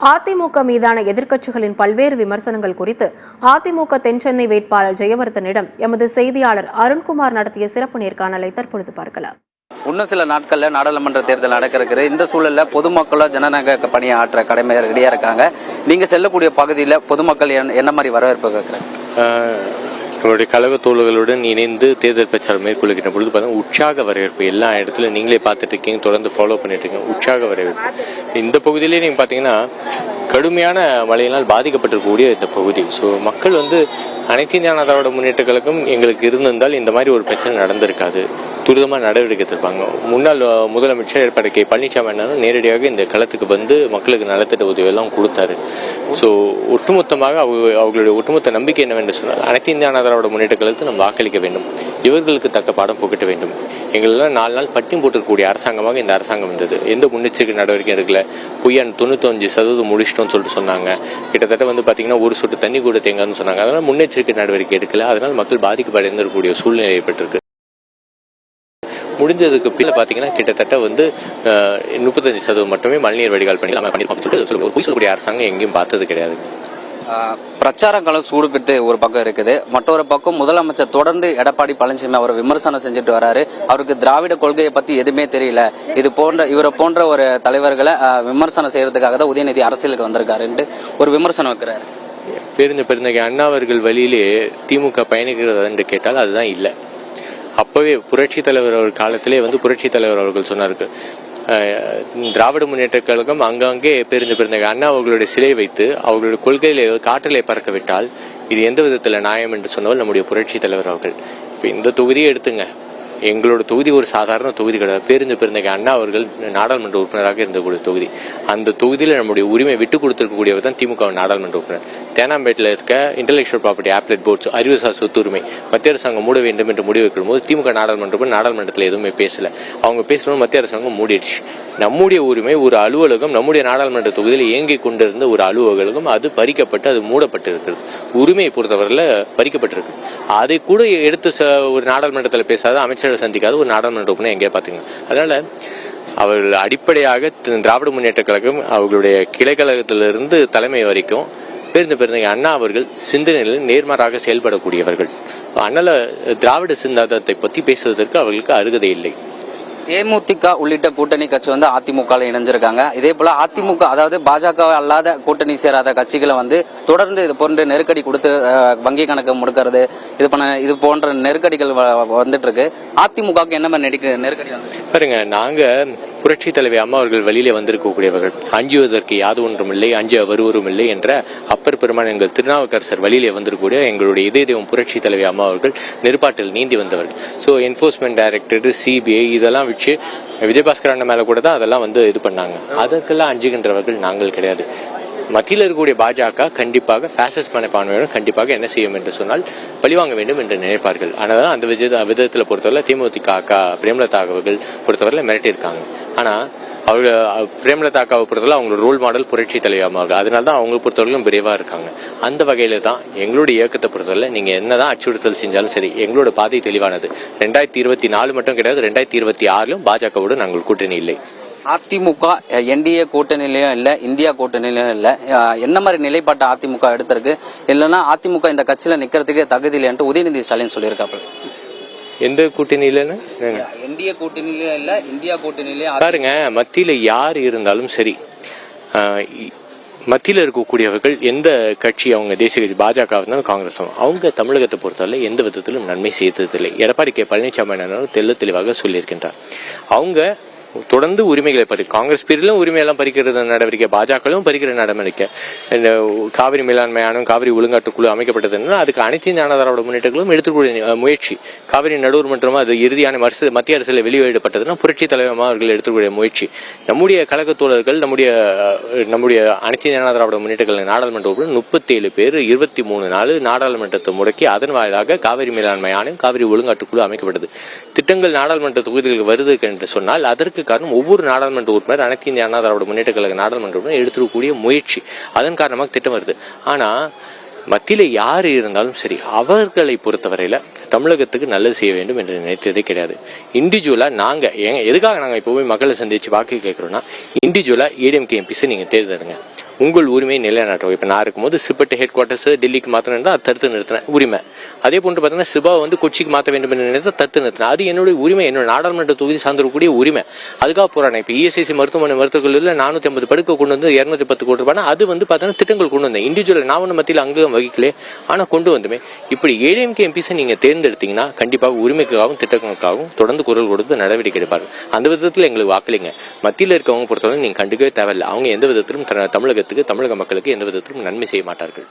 அதிமுக மீதான எதிர்க்கட்சிகளின் பல்வேறு விமர்சனங்கள் குறித்து அதிமுக தென்சென்னை வேட்பாளர் ஜெயவர்தனிடம் எமது செய்தியாளர் அருண்குமார் நடத்திய சிறப்பு நேர்காணலை தற்பொழுது பார்க்கலாம். இன்னும் சில நாட்கள்ல நாடாளுமன்ற தேர்தல் நடக்கிறது. இந்த சூழல்ல பொதுமக்களும் ஜனநாயக பணியை ஆற்ற கடமை ரெடியா இருக்காங்க. நீங்க செல்லக்கூடிய பகுதியில் பொதுமக்கள் என்ன மாதிரி வரவேற்பு கேட்கிறாங்க? நம்மளுடைய கழக தோழர்களுடன் இணைந்து தேர்தல் பிரச்சாரம் மேற்கொள்கின்ற பொழுது பார்த்தீங்கன்னா உற்சாக வரவேற்பு எல்லா இடத்துல நீங்களே பார்த்துட்டு இருக்கீங்க, தொடர்ந்து ஃபாலோ பண்ணிட்டு இருக்கீங்க. உற்சாக வரவேற்பு இந்த பகுதியிலேயே நீங்க பார்த்தீங்கன்னா கடுமையான மழையினால் பாதிக்கப்பட்டிருக்கக்கூடிய இந்த பகுதி. ஸோ மக்கள் அனைத்து இந்திய அண்ணா திராவிட முன்னேற்ற கழகம் எங்களுக்கு இருந்திருந்தால் இந்த மாதிரி ஒரு பிரச்சனை நடந்திருக்காது, துரிதமாக நடவடிக்கை எடுத்திருப்பாங்க. முன்னாள் முதலமைச்சர் எடப்பாடி கே பழனிசாமி அண்ணனும் நேரடியாக இந்த களத்துக்கு வந்து மக்களுக்கு நலத்திட்ட உதவியெல்லாம் கொடுத்தாரு. ஸோ ஒட்டுமொத்தமாக அவர்களுடைய ஒட்டுமொத்த நம்பிக்கை என்னவென்று சொன்னால் அனைத்து இந்திய அண்ணா திராவிட முன்னேற்ற கழகத்தை நம்ம வாக்களிக்க வேண்டும், இவர்களுக்கு தக்க பாடம் புகட்ட வேண்டும். எங்களெல்லாம் 4 நாள் பட்டியம் போட்டிருக்கக்கூடிய அரசாங்கமாக இந்த அரசாங்கம் இருந்தது. எந்த முன்னெச்சரிக்கை நடவடிக்கை எடுக்கல. பொய்யான் 95% முடிச்சிட்டோம்னு சொல்லிட்டு சொன்னாங்க. கிட்டத்தட்ட பார்த்தீங்கன்னா ஒரு சொட்டு தண்ணி கூட தேங்காதுன்னு சொன்னாங்க. அதனால முன்னெச்சரிக்கை நடவடிக்கை எடுக்கல. அதனால் மக்கள் பாதிக்கப்படைந்திருக்கக்கூடிய சூழ்நிலை ஏற்பட்டிருக்கு. முடிஞ்சதுக்கு பின்ன பார்த்தீங்கன்னா கிட்டத்தட்ட 35% மட்டுமே மழைநீர் வடிகால் சொல்லக்கூடிய அரசாங்கம் எங்கேயும் பார்த்தது கிடையாது. பிரச்சார காலம் சூடுகிட்டு ஒரு பக்கம் இருக்குது. மற்றொரு பக்கம் முதலமைச்சர் தொடர்ந்து எடப்பாடி பழனிசாமி அவர் விமர்சனம் செஞ்சுட்டு வராரு. அவருக்கு திராவிட கொள்கையை பத்தி எதுவுமே தெரியல, இவரை போன்ற ஒரு தலைவர்களை விமர்சனம் செய்யறதுக்காக தான் உதயநிதி அரசியலுக்கு வந்திருக்காருன்ட்டு ஒரு விமர்சனம் வைக்கிறாரு. பெருந்தகை அண்ணா அவர்கள் வழியிலே திமுக பயணிக்கிறது என்று கேட்டால் அதுதான் இல்லை. அப்பவே புரட்சி தலைவர் அவர் காலத்திலே புரட்சி தலைவர் அவர்கள் சொன்னார்கள், திராவிட முன்னேற்ற கழகம் அங்கங்கே பெருந்தகை அண்ணா அவர்களுடைய சிலை வைத்து அவர்களுடைய கொள்கையிலே காற்றிலே பறக்க விட்டால் இது எந்த விதத்தில் நியாயம் என்று சொன்னவர் நம்முடைய புரட்சி தலைவர் அவர்கள். இப்போ இந்த தொகுதியை எடுத்துங்க, எங்களோட தொகுதி ஒரு சாதாரண தொகுதி கிடையாது. பெருந்தகை அண்ணா அவர்கள் நாடாளுமன்ற உறுப்பினராக இருந்தக்கூடிய தொகுதி. அந்த தொகுதியில் நம்முடைய உரிமை விட்டு கொடுத்திருக்கக்கூடியவர் தான் திமுக நாடாளுமன்ற உறுப்பினர். தேனாம்பேட்டில் இருக்க இன்டெலெக்சுவல் ப்ராப்பர்ட்டி ஆப்லெட் போர்ட்ஸ் அறிவுசார் சொத்து உரிமை மத்திய அரசாங்கம் மூட வேண்டும் என்று முடிவு வைக்கும் போது திமுக நாடாளுமன்றத்தில் எதுவுமே பேசல. அவங்க பேசணும், மத்திய அரசாங்கம் மூடிடுச்சு. நம்முடைய உரிமை ஒரு அலுவலகம், நம்முடைய நாடாளுமன்ற தொகுதியில் இயங்கிக் கொண்டிருந்த ஒரு அலுவலகம் அது பறிக்கப்பட்டு அது மூடப்பட்டிருக்கிறது. உரிமையை பொறுத்தவரையில் பறிக்கப்பட்டிருக்கு. அதை கூட எடுத்து ஒரு நாடாளுமன்றத்தில் பேசாத, அமைச்சரை சந்திக்காத ஒரு நாடாளுமன்ற உறுப்பினர் எங்கேயா பார்த்தீங்க. அதனால அவர்கள் அடிப்படையாக திராவிட முன்னேற்ற கழகம் அவர்களுடைய கிளைக்கழகத்திலிருந்து தலைமை வரைக்கும் பெருந்தகை அண்ணா அவர்கள் சிந்தனையில் நேர்மாறாக செயல்படக்கூடியவர்கள். அதனால திராவிட சிந்தாந்தத்தை பற்றி பேசுவதற்கு அவர்களுக்கு அருகதை இல்லை. தேமுதிக உள்ளிட்ட கூட்டணி கட்சி அதிமுக இணைஞ்சிருக்காங்க. இதே போல அதிமுக அதாவது பாஜக அல்லாத கூட்டணி சேராத கட்சிகளை தொடர்ந்து இது போன்ற நெருக்கடி கொடுத்து வங்கி கணக்கு முடுக்கிறது, இது போன்ற நெருக்கடிகள் வந்துட்டு இருக்கு. அதிமுகவுக்கு என்ன மாதிரி நெருக்கடி பாருங்க, நாங்க புரட்சி தலைவி அம்மா அவர்கள் வழியிலே வந்திருக்கக்கூடியவர்கள். அஞ்சுவதற்கு யாது ஒன்றும் இல்லை, அஞ்ச வருவரும் இல்லை என்ற அப்பர் பெருமான் எங்கள் திருநாவுக்கரசர் வழியிலே வந்திருக்கக்கூடிய எங்களுடைய இதய தெய்வம் புரட்சி தலைவி அம்மா அவர்கள் நெருப்பாட்டில் நீந்தி வந்தவர்கள். ஸோ என்ஃபோர்ஸ்மெண்ட் டைரக்டரேட், சிபிஐ இதெல்லாம் வச்சு விஜயபாஸ்கர் அண்ணன் மேல கூட தான் அதெல்லாம் இது பண்ணாங்க. அதற்கெல்லாம் அஞ்சுகின்றவர்கள் நாங்கள் கிடையாது. மத்தியில் இருக்கக்கூடிய பாஜக கண்டிப்பாக பாசிஸ்ட் மனப்பான்மையுடன் கண்டிப்பாக என்ன செய்யும் என்று சொன்னால் பழிவாங்க வேண்டும் என்று நினைப்பார்கள். ஆனால் அந்த விதத்தில் பொறுத்தவரை திமுக அக்கா பிரேமலதா அவர்கள் பொறுத்தவரை மிரட்டியிருக்காங்க. ஆனால் அவர்கள் பிரேமலதா அக்காவை பொறுத்தவரை அவங்களோட ரோல் மாடல் புரட்சி தலைவர்கள். அதனால தான் அவங்க பொறுத்தவரைக்கும் விரைவாக இருக்காங்க. அந்த வகையில தான் எங்களுடைய இயக்கத்தை பொறுத்தவரை நீங்க என்னதான் அச்சுறுத்தல் செஞ்சாலும் சரி எங்களோட பாதை தெளிவானது. 2024 மட்டும் கிடையாது, 2026 பாஜகவோடு நாங்கள் கூட்டணி இல்லை. அதிமுக என்டிஏ கூட்டணியிலும் இல்ல, இந்தியா கூட்டணியிலும் இல்ல. என்ன மாதிரி நிலைப்பாட்டை அதிமுக எடுத்திருக்கு? இல்லைன்னா அதிமுக இந்த கட்சியில நிக்கிறதுக்கு தகுதி இல்லைன்னு உதயநிதி ஸ்டாலின் சொல்லியிருக்காரு. எந்த கூட்டணியிலன்னு? என்டிஏ கூட்டணியிலும் இல்ல, இந்தியா கூட்டணியிலும் பாருங்க, மத்தியில யார் இருந்தாலும் சரி, மத்தியில் இருக்கக்கூடியவர்கள் எந்த கட்சி, அவங்க தேசிய கட்சி பாஜக இருந்தாலும் காங்கிரஸ், அவங்க தமிழகத்தை பொறுத்தவரை எந்த விதத்திலும் நன்மை செய்ததில்லை. எடப்பாடி கே பழனிசாமி தெல்ல தெளிவாக சொல்லியிருக்கின்றார். அவங்க தொடர்ந்து உரிமைகளை காங்கிரஸ் பீரியடும் உரிமையெல்லாம் பறிக்கிறது நடவடிக்கை, பாஜகவும் பறிக்கிற நடவடிக்கை. காவிரி மேலாண்மை ஆணையம், காவிரி ஒழுங்காட்டு குழு அமைக்கப்பட்டதுன்னா அதுக்கு அனைத்து இந்திய அண்ணா திராவிட முன்னேற்றங்களும் எடுத்துக்கூடிய முயற்சி. காவிரி நடுவர் மற்றும் அது இறுதியான மத்திய அரசில் வெளியிடப்பட்டதுன்னா புரட்சி தலைவர் அவர்கள் எடுத்துக்கூடிய முயற்சி. நம்முடைய கழக தோழர்கள், நம்முடைய அனைத்து இந்திய அண்ணா திராவிட முன்னேற்றங்கள் நாடாளுமன்ற 37 பேர் 23 நாள் நாடாளுமன்றத்தை முடக்கி அதன் வாயிலாக காவிரி மேலாண்மை ஆணையம், காவிரி ஒழுங்காட்டு குழு அமைக்கப்பட்டது. திட்டங்கள் நாடாளுமன்ற தொகுதிகளுக்கு வருது என்று சொன்னால் அதற்கு காரணம் ஒவ்வொரு நாடாளுமன்ற உறுப்பினர் அனைத்து இந்திய அண்ணா திராவிட முன்னேற்ற கழக நாடாளுமன்ற உறுப்பினர் எடுத்துக்கூடிய முயற்சி. அதன் காரணமாக திட்டம் வருது. ஆனா மத்தியில யார் இருந்தாலும் சரி அவர்களை பொறுத்தவரையில தமிழகத்துக்கு நல்லது செய்ய வேண்டும் என்று நினைத்ததே கிடையாது. இண்டிவிஜுவலா எதுக்காக நாங்க இப்போ போய் மக்களை சந்திச்சு வாக்கு கேட்கிறோம்னா, இண்டிவிஜுவலா ஏடிஎம்கே எம்பிஸை நீங்க தேர்ந்தெடுங்க. உங்கள் உரிமையை நிலைநாட்டுவோம். இப்போ நான் இருக்கும்போது சிப்பெட் ஹெட் குவார்ட்டர்ஸ் டெல்லிக்கு மாற்றணும்னா அது தடுத்து நிறுத்தினேன் உரிமை. அதே போன்று பார்த்தீங்கன்னா சிபாவை வந்து கொச்சிக்கு மாற்ற வேண்டும் என்று நினைத்து தடுத்து நிறுத்தினேன். அது என்னுடைய உரிமை, என்னோட நாடாளுமன்ற தொகுதி சார்ந்திருக்கக்கூடிய உரிமை. அதுக்காக போராடினேன். இப்போ இஎஸ்ஐசி மருத்துவக் கல்லூரியில் 450 படுக்கை கொண்டு வந்து 210 கோடி ரூபாய் அது வந்து பார்த்தீங்கன்னா திட்டங்கள் கொண்டு வந்தேன். இண்டிவிஜுவல் நான் ஒன்று மத்தியில் அங்கம் வகிக்கலே, ஆனால் கொண்டு வந்துமே. இப்படி ஏடிஎம்கே எம்பிஸை நீங்கள் தேர்ந்தெடுத்தீங்கன்னா கண்டிப்பாக உரிமைக்காகவும் திட்டங்களுக்காகவும் தொடர்ந்து குரல் கொடுத்து நடவடிக்கை எடுப்பார்கள். அந்த விதத்தில் எங்களுக்கு வாக்களிங்க. மத்தியில் இருக்கவங்க பொறுத்தவரை நீங்கள் கண்டுக்கவே தேவையில்லை. அவங்க எந்த விதத்திலும் தமிழகத்துக்கு தமிழக மக்களுக்கு எந்த விதத்திலும் நன்மை செய்ய மாட்டார்கள்.